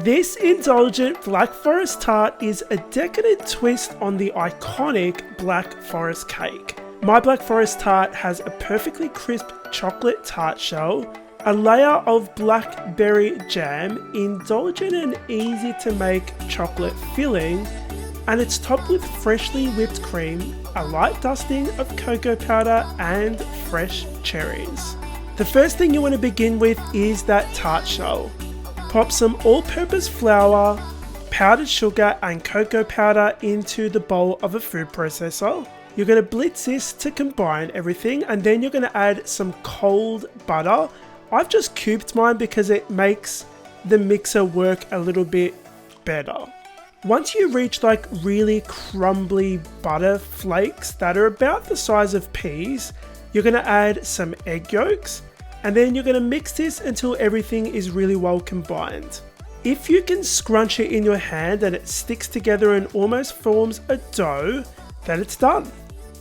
This indulgent Black Forest tart is a decadent twist on the iconic Black Forest cake. My Black Forest tart has a perfectly crisp chocolate tart shell, a layer of blackberry jam, indulgent and easy to make chocolate filling, and it's topped with freshly whipped cream, a light dusting of cocoa powder, and fresh cherries. The first thing you want to begin with is that tart shell. Pop some all-purpose flour, powdered sugar and cocoa powder into the bowl of a food processor. You're going to blitz this to combine everything, and then you're going to add some cold butter. I've just cubed mine because it makes the mixer work a little bit better. Once you reach like really crumbly butter flakes that are about the size of peas, you're going to add some egg yolks, and then you're going to mix this until everything is really well combined. If you can scrunch it in your hand and it sticks together and almost forms a dough, then it's done.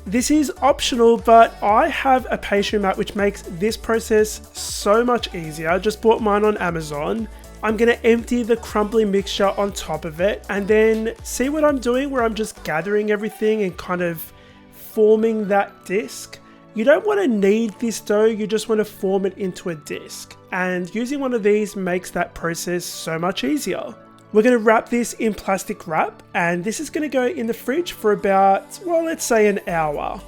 This is optional, but I have a pastry mat which makes this process so much easier. I just bought mine on Amazon. I'm going to empty the crumbly mixture on top of it and then see what I'm doing where I'm just gathering everything and kind of forming that disc. You don't want to knead this dough, you just want to form it into a disc. And using one of these makes that process so much easier. We're going to wrap this in plastic wrap, and this is going to go in the fridge for about, well, let's say an hour.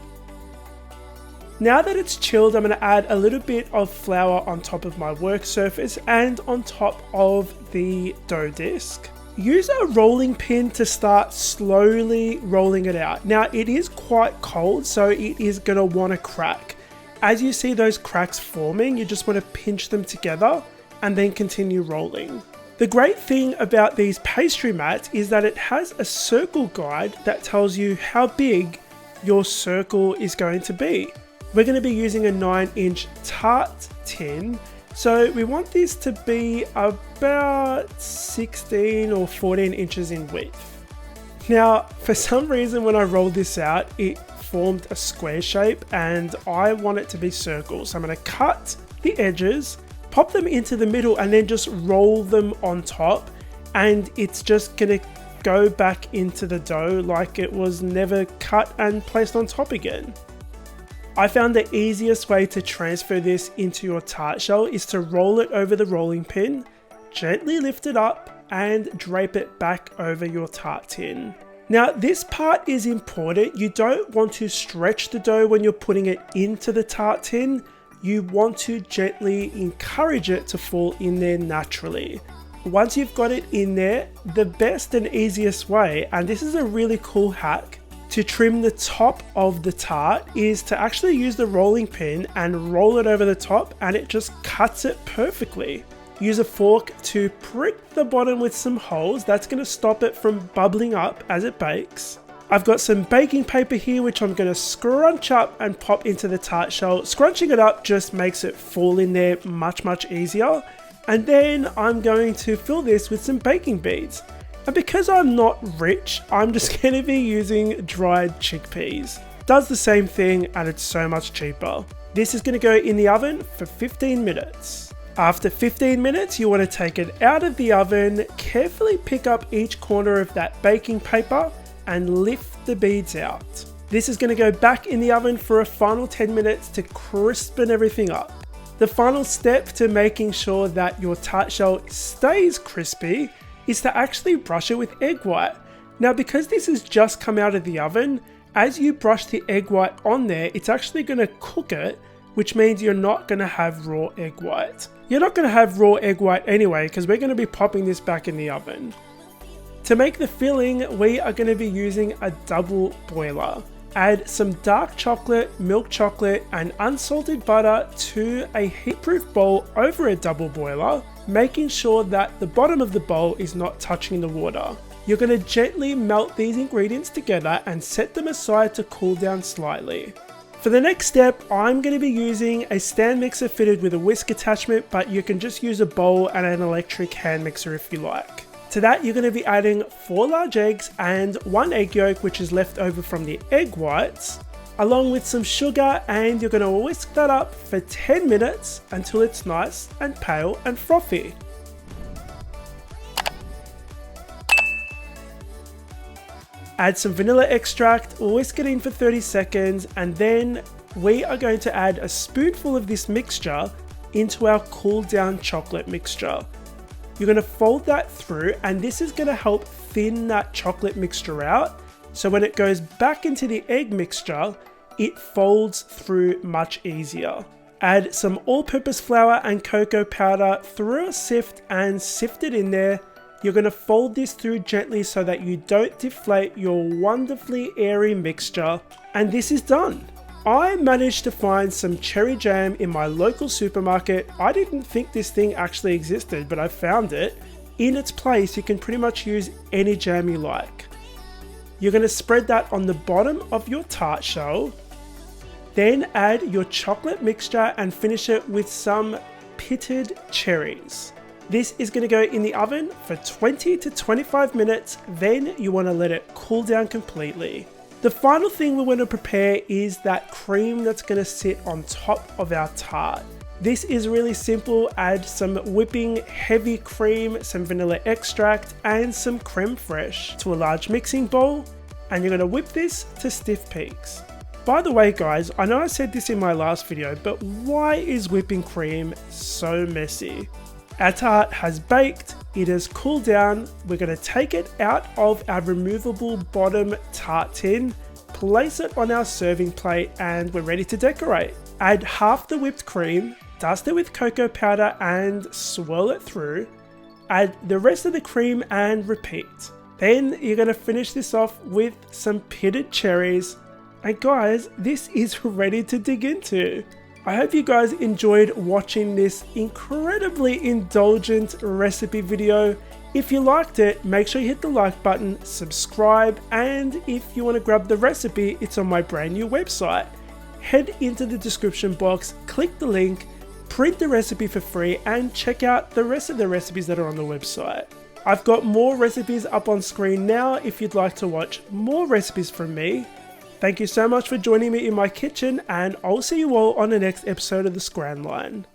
Now that it's chilled, I'm going to add a little bit of flour on top of my work surface and on top of the dough disc. Use a rolling pin to start slowly rolling it out. Now it is quite cold, so it is going to want to crack. As you see those cracks forming, you just want to pinch them together and then continue rolling. The great thing about these pastry mats is that it has a circle guide that tells you how big your circle is going to be. We're going to be using a 9-inch tart tin, so we want this to be about 16 or 14 inches in width. Now, for some reason when I rolled this out, it formed a square shape and I want it to be circles. So I'm going to cut the edges, pop them into the middle and then just roll them on top, and it's just going to go back into the dough like it was never cut and placed on top again. I found the easiest way to transfer this into your tart shell is to roll it over the rolling pin, gently lift it up and drape it back over your tart tin. Now this part is important. You don't want to stretch the dough when you're putting it into the tart tin. You want to gently encourage it to fall in there naturally. Once you've got it in there, the best and easiest way, and this is a really cool hack, to trim the top of the tart is to actually use the rolling pin and roll it over the top, and it just cuts it perfectly. Use a fork to prick the bottom with some holes. That's going to stop it from bubbling up as it bakes. I've got some baking paper here which I'm going to scrunch up and pop into the tart shell. Scrunching it up just makes it fall in there much easier. And then I'm going to fill this with some baking beads. And because I'm not rich, I'm just going to be using dried chickpeas. Does the same thing and it's so much cheaper. This is going to go in the oven for 15 minutes. After 15 minutes, you want to take it out of the oven, carefully pick up each corner of that baking paper and lift the beads out. This is going to go back in the oven for a final 10 minutes to crispen everything up. The final step to making sure that your tart shell stays crispy is to actually brush it with egg white. Now because this has just come out of the oven, as you brush the egg white on there, it's actually going to cook it, which means you're not going to have raw egg white. You're not going to have raw egg white anyway because we're going to be popping this back in the oven. To make the filling, we are going to be using a double boiler. Add some dark chocolate, milk chocolate and unsalted butter to a heat-proof bowl over a double boiler, making sure that the bottom of the bowl is not touching the water. You're going to gently melt these ingredients together and set them aside to cool down slightly. For the next step, I'm going to be using a stand mixer fitted with a whisk attachment, but you can just use a bowl and an electric hand mixer if you like. To that, you're going to be adding 4 large eggs and 1 egg yolk, which is left over from the egg whites, along with some sugar, and you're going to whisk that up for 10 minutes until it's nice and pale and frothy. Add some vanilla extract, whisk it in for 30 seconds, and then we are going to add a spoonful of this mixture into our cool down chocolate mixture. You're going to fold that through, and this is going to help thin that chocolate mixture out. So when it goes back into the egg mixture, it folds through much easier. Add some all-purpose flour and cocoa powder through a sift and sift it in there. You're going to fold this through gently so that you don't deflate your wonderfully airy mixture. And this is done. I managed to find some cherry jam in my local supermarket. I didn't think this thing actually existed, but I found it. In its place, you can pretty much use any jam you like. You're going to spread that on the bottom of your tart shell. Then add your chocolate mixture and finish it with some pitted cherries. This is going to go in the oven for 20 to 25 minutes. Then you want to let it cool down completely. The final thing we want to prepare is that cream that's going to sit on top of our tart. This is really simple. Add some whipping heavy cream, some vanilla extract, and some creme fraiche to a large mixing bowl, and you're going to whip this to stiff peaks. By the way guys, I know I said this in my last video, but why is whipping cream so messy? Our tart has baked, it has cooled down. We're going to take it out of our removable bottom tart tin, place it on our serving plate, and we're ready to decorate. Add half the whipped cream, dust it with cocoa powder and swirl it through. Add the rest of the cream and repeat. Then you're going to finish this off with some pitted cherries. And guys, this is ready to dig into. I hope you guys enjoyed watching this incredibly indulgent recipe video. If you liked it, make sure you hit the like button, subscribe, and if you want to grab the recipe, it's on my brand new website. Head into the description box, click the link, print the recipe for free, and check out the rest of the recipes that are on the website. I've got more recipes up on screen now if you'd like to watch more recipes from me. Thank you so much for joining me in my kitchen, and I'll see you all on the next episode of the Scran Line.